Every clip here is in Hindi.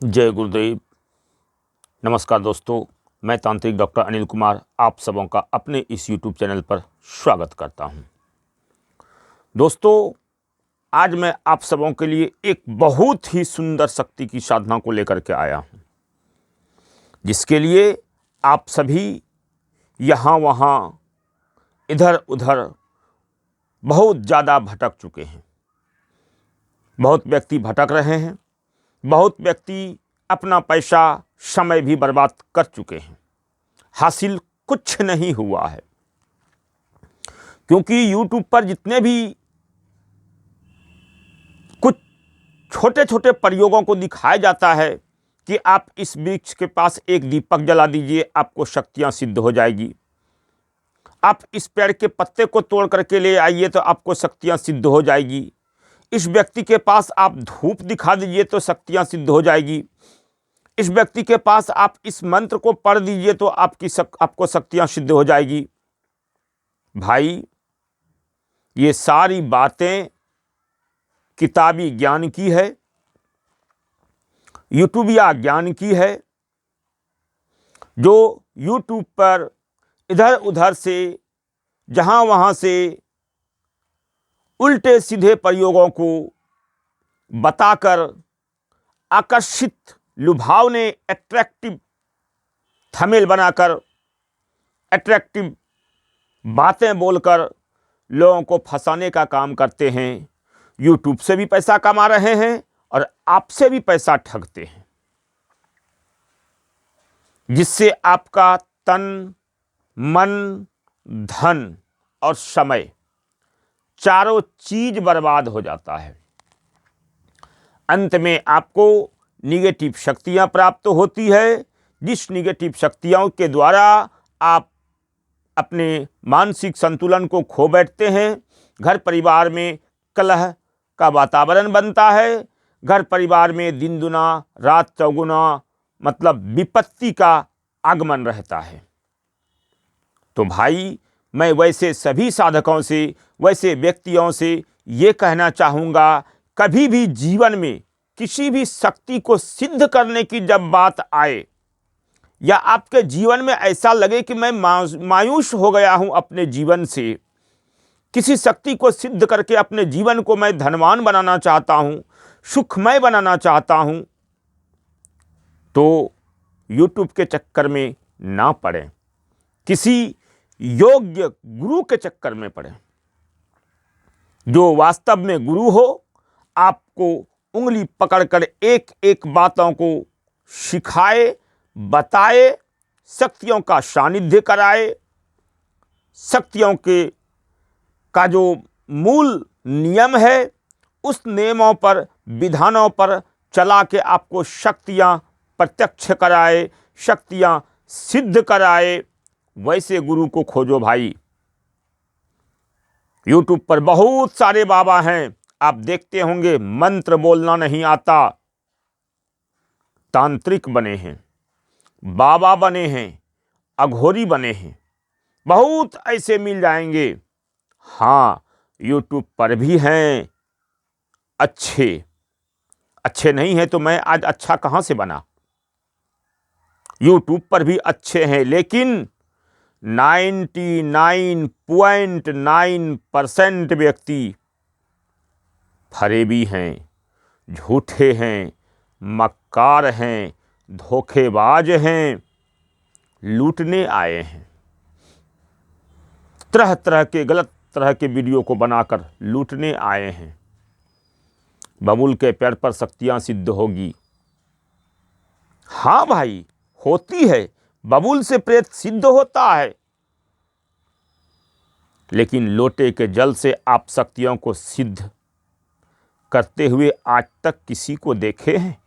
जय गुरुदेव। नमस्कार दोस्तों, मैं तांत्रिक डॉक्टर अनिल कुमार आप सबों का अपने इस यूट्यूब चैनल पर स्वागत करता हूं। दोस्तों, आज मैं आप सबों के लिए एक बहुत ही सुंदर शक्ति की साधना को लेकर के आया हूं, जिसके लिए आप सभी यहाँ वहाँ इधर उधर बहुत ज़्यादा भटक चुके हैं। बहुत व्यक्ति भटक रहे हैं, बहुत व्यक्ति अपना पैसा समय भी बर्बाद कर चुके हैं। हासिल कुछ नहीं हुआ है, क्योंकि YouTube पर जितने भी कुछ छोटे छोटे प्रयोगों को दिखाया जाता है कि आप इस वृक्ष के पास एक दीपक जला दीजिए, आपको शक्तियां सिद्ध हो जाएगी। आप इस पेड़ के पत्ते को तोड़ करके ले आइए तो आपको शक्तियां सिद्ध हो जाएगी। इस व्यक्ति के पास आप धूप दिखा दीजिए तो शक्तियां सिद्ध हो जाएगी। इस व्यक्ति के पास आप इस मंत्र को पढ़ दीजिए तो आपको शक्तियां सिद्ध हो जाएगी। भाई, ये सारी बातें किताबी ज्ञान की है, यूट्यूबिया ज्ञान की है, जो यूट्यूब पर इधर उधर से जहां वहां से उल्टे सीधे प्रयोगों को बताकर आकर्षित, लुभावने, अट्रैक्टिव थंबनेल बनाकर, अट्रैक्टिव बातें बोलकर लोगों को फंसाने का काम करते हैं। यूट्यूब से भी पैसा कमा रहे हैं और आपसे भी पैसा ठगते हैं, जिससे आपका तन, मन, धन और समय चारों चीज बर्बाद हो जाता है। अंत में आपको निगेटिव शक्तियां प्राप्त होती है, जिस निगेटिव शक्तियों के द्वारा आप अपने मानसिक संतुलन को खो बैठते हैं। घर परिवार में कलह का वातावरण बनता है, घर परिवार में दिन दुना रात चौगुना, मतलब विपत्ति का आगमन रहता है। तो भाई, मैं वैसे सभी साधकों से, वैसे व्यक्तियों से ये कहना चाहूँगा, कभी भी जीवन में किसी भी शक्ति को सिद्ध करने की जब बात आए, या आपके जीवन में ऐसा लगे कि मैं मायूस हो गया हूँ अपने जीवन से, किसी शक्ति को सिद्ध करके अपने जीवन को मैं धनवान बनाना चाहता हूँ, सुखमय बनाना चाहता हूँ, तो YouTube के चक्कर में ना पड़े, किसी योग्य गुरु के चक्कर में पड़े, जो वास्तव में गुरु हो, आपको उंगली पकड़कर एक एक बातों को सिखाए, बताए, शक्तियों का सानिध्य कराए, शक्तियों का जो मूल नियम है उस नियमों पर, विधानों पर चला के आपको शक्तियां प्रत्यक्ष कराए, शक्तियां सिद्ध कराए। वैसे गुरु को खोजो भाई। YouTube पर बहुत सारे बाबा हैं, आप देखते होंगे, मंत्र बोलना नहीं आता, तांत्रिक बने हैं, बाबा बने हैं, अघोरी बने हैं, बहुत ऐसे मिल जाएंगे। हाँ, YouTube पर भी हैं अच्छे। अच्छे नहीं है तो मैं आज अच्छा कहाँ से बना। YouTube पर भी अच्छे हैं, लेकिन 99.9% व्यक्ति फरेबी हैं, झूठे हैं, मक्कार हैं, धोखेबाज हैं, लूटने आए हैं। तरह तरह के गलत तरह के वीडियो को बनाकर लूटने आए हैं। बबूल के पैर पर शक्तियां सिद्ध होगी। हाँ भाई, होती है, बबूल से प्रेत सिद्ध होता है, लेकिन लोटे के जल से आप शक्तियों को सिद्ध करते हुए आज तक किसी को देखे हैं?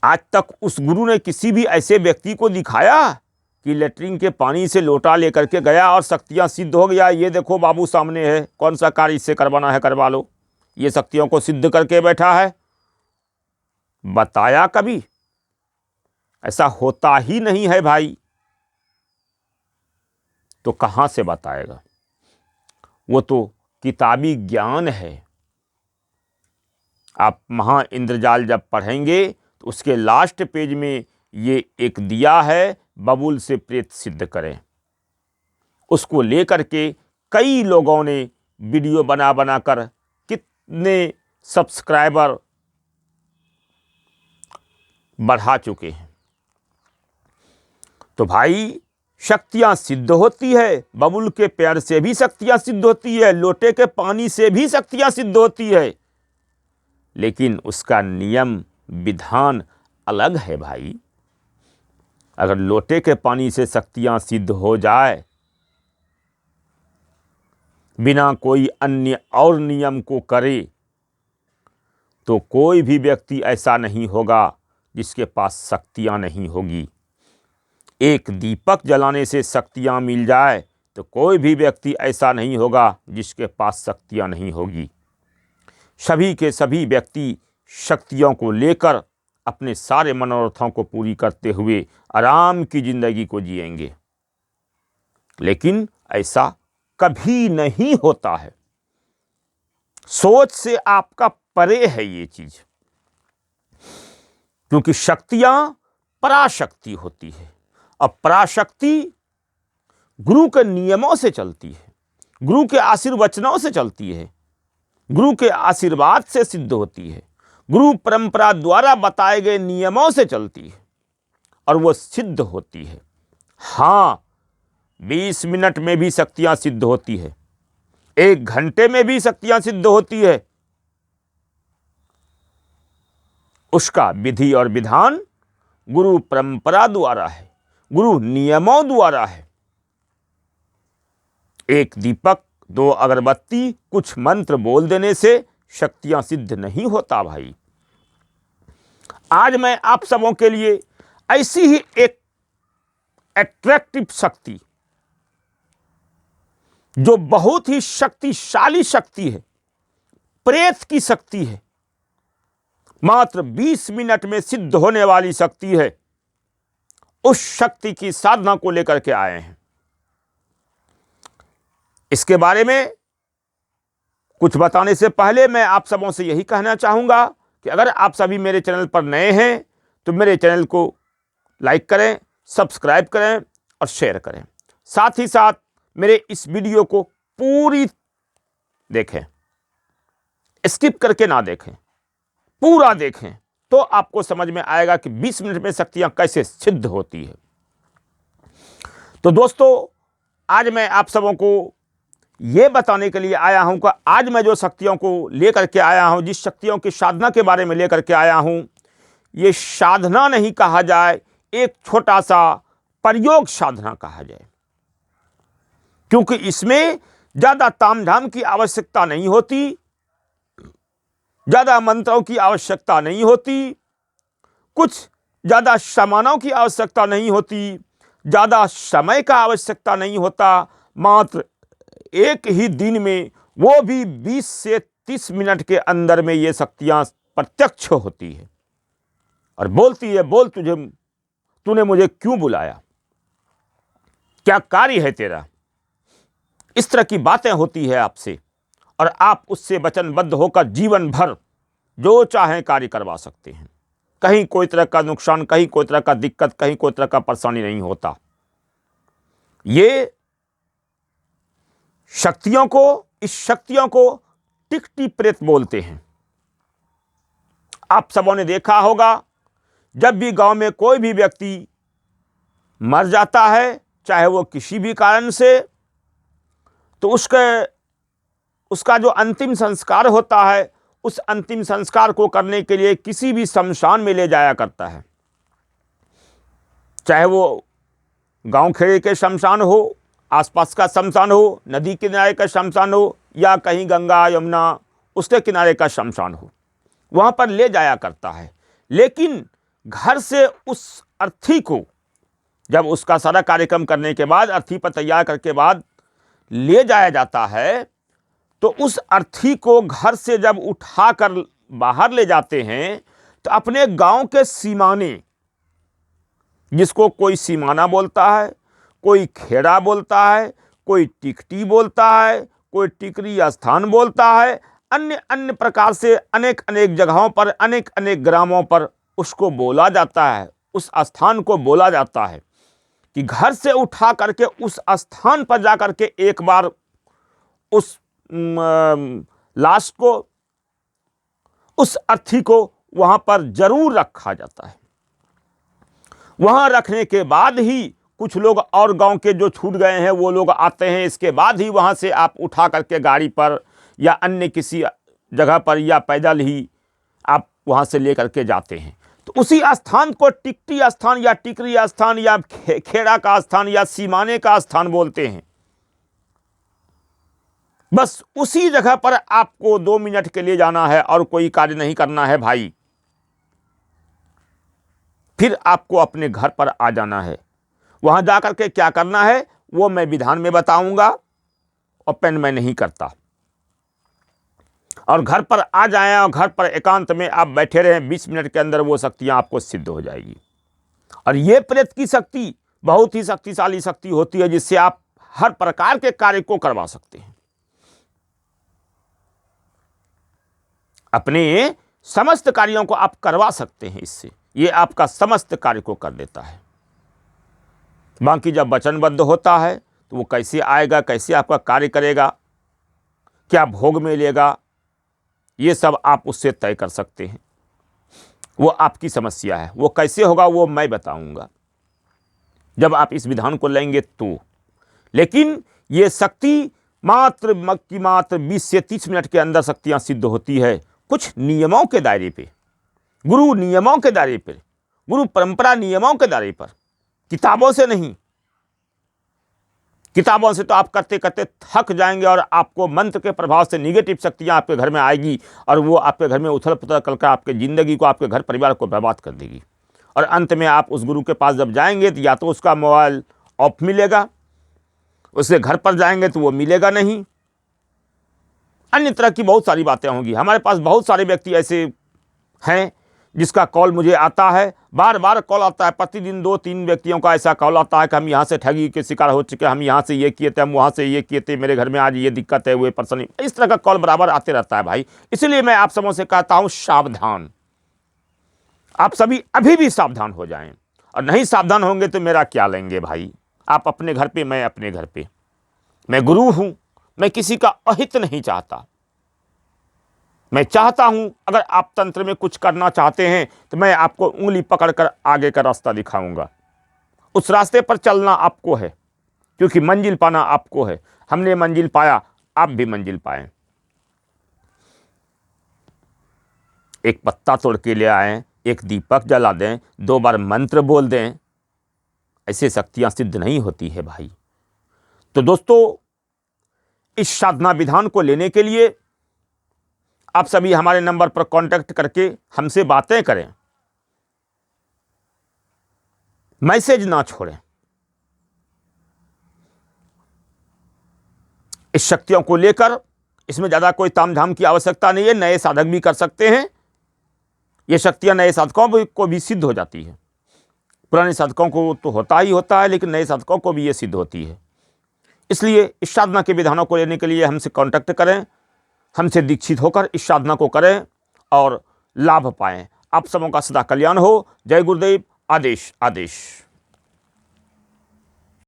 आज तक उस गुरु ने किसी भी ऐसे व्यक्ति को दिखाया कि लेटरिन के पानी से लोटा लेकर के गया और शक्तियां सिद्ध हो गया, ये देखो बाबू सामने है, कौन सा कार्य इससे करवाना है करवा लो, ये शक्तियों को सिद्ध करके बैठा है? बताया कभी? ऐसा होता ही नहीं है भाई। तो कहां से बताएगा? वो तो किताबी ज्ञान है। आप महा इंद्रजाल जब पढ़ेंगे तो उसके लास्ट पेज में ये एक दिया है, बबूल से प्रेत सिद्ध करें। उसको लेकर के कई लोगों ने वीडियो बना बना कर कितने सब्सक्राइबर बढ़ा चुके हैं। तो भाई शक्तियां सिद्ध होती है, बबूल के पेड़ से भी शक्तियां सिद्ध होती है, लोटे के पानी से भी शक्तियां सिद्ध होती है, लेकिन उसका नियम विधान अलग है भाई। अगर लोटे के पानी से शक्तियां सिद्ध हो जाए बिना कोई अन्य और नियम को करे, तो कोई भी व्यक्ति ऐसा नहीं होगा जिसके पास शक्तियां नहीं होगी। एक दीपक जलाने से शक्तियां मिल जाए तो कोई भी व्यक्ति ऐसा नहीं होगा जिसके पास शक्तियां नहीं होगी। सभी के सभी व्यक्ति शक्तियों को लेकर अपने सारे मनोरथों को पूरी करते हुए आराम की जिंदगी को जिएंगे, लेकिन ऐसा कभी नहीं होता है। सोच से आपका परे है ये चीज, क्योंकि शक्तियां पराशक्ति होती है और पराशक्ति गुरु के नियमों से चलती है, गुरु के आशीर्वचनों से चलती है, गुरु के आशीर्वाद से सिद्ध होती है, गुरु परंपरा द्वारा बताए गए नियमों से चलती है और वो सिद्ध होती है। हाँ, 20 मिनट में भी शक्तियां सिद्ध होती है, 1 घंटे में भी शक्तियां सिद्ध होती है। उसका विधि और विधान गुरु परंपरा द्वारा है, गुरु नियमों द्वारा है। एक दीपक, 2 अगरबत्ती, कुछ मंत्र बोल देने से शक्तियां सिद्ध नहीं होता भाई। आज मैं आप सबों के लिए ऐसी ही एक अट्रैक्टिव शक्ति, जो बहुत ही शक्तिशाली शक्ति है, प्रेत की शक्ति है, मात्र 20 मिनट में सिद्ध होने वाली शक्ति है, उस शक्ति की साधना को लेकर के आए हैं। इसके बारे में कुछ बताने से पहले मैं आप सबों से यही कहना चाहूंगा कि अगर आप सभी मेरे चैनल पर नए हैं तो मेरे चैनल को लाइक करें, सब्सक्राइब करें और शेयर करें। साथ ही साथ मेरे इस वीडियो को पूरी देखें, स्किप करके ना देखें, पूरा देखें, तो आपको समझ में आएगा कि 20 मिनट में शक्तियां कैसे सिद्ध होती है। तो दोस्तों, आज मैं आप सबों को ये बताने के लिए आया हूं कि आज मैं जो शक्तियों को लेकर के आया हूं, जिस शक्तियों की साधना के बारे में लेकर के आया हूं, ये साधना नहीं कहा जाए, एक छोटा सा प्रयोग साधना कहा जाए, क्योंकि इसमें ज्यादा तामझाम की आवश्यकता नहीं होती, ज्यादा मंत्रों की आवश्यकता नहीं होती, कुछ ज्यादा सामानों की आवश्यकता नहीं होती, ज्यादा समय का आवश्यकता नहीं होता। मात्र एक ही दिन में, वो भी 20 से 30 मिनट के अंदर में ये शक्तियां प्रत्यक्ष होती है और बोलती है, बोल तूने मुझे क्यों बुलाया, क्या कार्य है तेरा। इस तरह की बातें होती है आपसे और आप उससे वचनबद्ध होकर जीवन भर जो चाहें कार्य करवा सकते हैं। कहीं कोई तरह का नुकसान, कहीं कोई तरह का दिक्कत, कहीं कोई तरह का परेशानी नहीं होता। ये शक्तियों को, इस शक्तियों को टिकटी प्रेत बोलते हैं। आप सबों ने देखा होगा, जब भी गांव में कोई भी व्यक्ति मर जाता है, चाहे वो किसी भी कारण से, तो उसका जो अंतिम संस्कार होता है, उस अंतिम संस्कार को करने के लिए किसी भी शमशान में ले जाया करता है। चाहे वो गांव खेड़े के शमशान हो, आसपास का शमशान हो, नदी किनारे का शमशान हो, या कहीं गंगा यमुना उसके किनारे का शमशान हो, वहाँ पर ले जाया करता है। लेकिन घर से उस अर्थी को जब उसका सारा कार्यक्रम करने के बाद, अर्थी पर तैयार करके बाद ले जाया जाता है, तो उस अर्थी को घर से जब उठाकर बाहर ले जाते हैं, तो अपने गांव के सीमाने, जिसको कोई सीमाना बोलता है, कोई खेड़ा बोलता है, कोई टिकटी बोलता है, कोई टिकरी स्थान बोलता है, अन्य अन्य प्रकार से अनेक अनेक जगहों पर, अनेक अनेक ग्रामों पर उसको बोला जाता है, उस स्थान को बोला जाता है कि घर से उठा करके उस स्थान पर जा करके एक बार उस लाश को, उस अर्थी को वहां पर जरूर रखा जाता है। वहां रखने के बाद ही कुछ लोग और गांव के जो छूट गए हैं वो लोग आते हैं, इसके बाद ही वहां से आप उठा करके गाड़ी पर या अन्य किसी जगह पर या पैदल ही आप वहां से लेकर के जाते हैं। तो उसी स्थान को टिकटी स्थान या टिकरी स्थान या खेड़ा का स्थान या सीमाने का स्थान बोलते हैं। बस उसी जगह पर आपको 2 मिनट के लिए जाना है और कोई कार्य नहीं करना है भाई। फिर आपको अपने घर पर आ जाना है। वहां जाकर के क्या करना है वो मैं विधान में बताऊंगा और पेन में नहीं करता। और घर पर आ जाएं और घर पर एकांत में आप बैठे रहें, 20 मिनट के अंदर वो शक्तियां आपको सिद्ध हो जाएगी। और ये प्रेत की शक्ति बहुत ही शक्तिशाली शक्ति होती है, जिससे आप हर प्रकार के कार्य को करवा सकते हैं। अपने समस्त कार्यों को आप करवा सकते हैं इससे। ये आपका समस्त कार्य को कर देता है। बाकी जब वचनबद्ध होता है तो वो कैसे आएगा, कैसे आपका कार्य करेगा, क्या भोग में लेगा, ये सब आप उससे तय कर सकते हैं। वो आपकी समस्या है। वो कैसे होगा वो मैं बताऊंगा जब आप इस विधान को लेंगे तो। लेकिन ये शक्ति मात्र 20 से 30 मिनट के अंदर शक्तियां सिद्ध होती है, कुछ नियमों के दायरे पे, गुरु नियमों के दायरे पर, गुरु परंपरा नियमों के दायरे पर, किताबों से नहीं। किताबों से तो आप करते करते थक जाएंगे और आपको मंत्र के प्रभाव से निगेटिव शक्तियां आपके घर में आएगी और वो आपके घर में उथल पुथल करके आपके जिंदगी को, आपके घर परिवार को बर्बाद कर देगी। और अंत में आप उस गुरु के पास जब जाएंगे तो या तो उसका मोबाइल ऑफ मिलेगा, उसके घर पर जाएंगे तो वो मिलेगा नहीं, अन्य तरह की बहुत सारी बातें होंगी। हमारे पास बहुत सारे व्यक्ति ऐसे हैं जिसका कॉल मुझे आता है, बार बार कॉल आता है, प्रतिदिन 2-3 व्यक्तियों का ऐसा कॉल आता है कि हम यहाँ से ठगी के शिकार हो चुके हैं, हम यहाँ से ये किए थे, हम वहाँ से ये किए थे, मेरे घर में आज ये दिक्कत है, वो परेशानी। इस तरह का कॉल बराबर आते रहता है भाई। इसलिए मैं आप सबों से कहता हूँ सावधान। आप सभी अभी भी सावधान हो जाएं, और नहीं सावधान होंगे तो मेरा क्या लेंगे भाई। आप अपने घर पे, मैं अपने घर पे। मैं गुरु हूं, मैं किसी का अहित नहीं चाहता। मैं चाहता हूं अगर आप तंत्र में कुछ करना चाहते हैं तो मैं आपको उंगली पकड़कर आगे का रास्ता दिखाऊंगा। उस रास्ते पर चलना आपको है, क्योंकि मंजिल पाना आपको है। हमने मंजिल पाया, आप भी मंजिल पाएं। एक पत्ता तोड़ के ले आएं, एक दीपक जला दें, 2 बार मंत्र बोल दें, ऐसे शक्तियां सिद्ध नहीं होती है भाई। तो दोस्तों, इस साधना विधान को लेने के लिए आप सभी हमारे नंबर पर कांटेक्ट करके हमसे बातें करें, मैसेज ना छोड़ें। इस शक्तियों को लेकर इसमें ज्यादा कोई तामझाम की आवश्यकता नहीं है। नए साधक भी कर सकते हैं। ये शक्तियां नए साधकों को भी सिद्ध हो जाती है। पुराने साधकों को तो होता ही होता है, लेकिन नए साधकों को भी ये सिद्ध होती है। इसलिए इस साधना के विधानों को लेने के लिए हमसे कांटेक्ट करें, हमसे दीक्षित होकर इस साधना को करें और लाभ पाएं। आप सबों का सदा कल्याण हो। जय गुरुदेव। आदेश आदेश।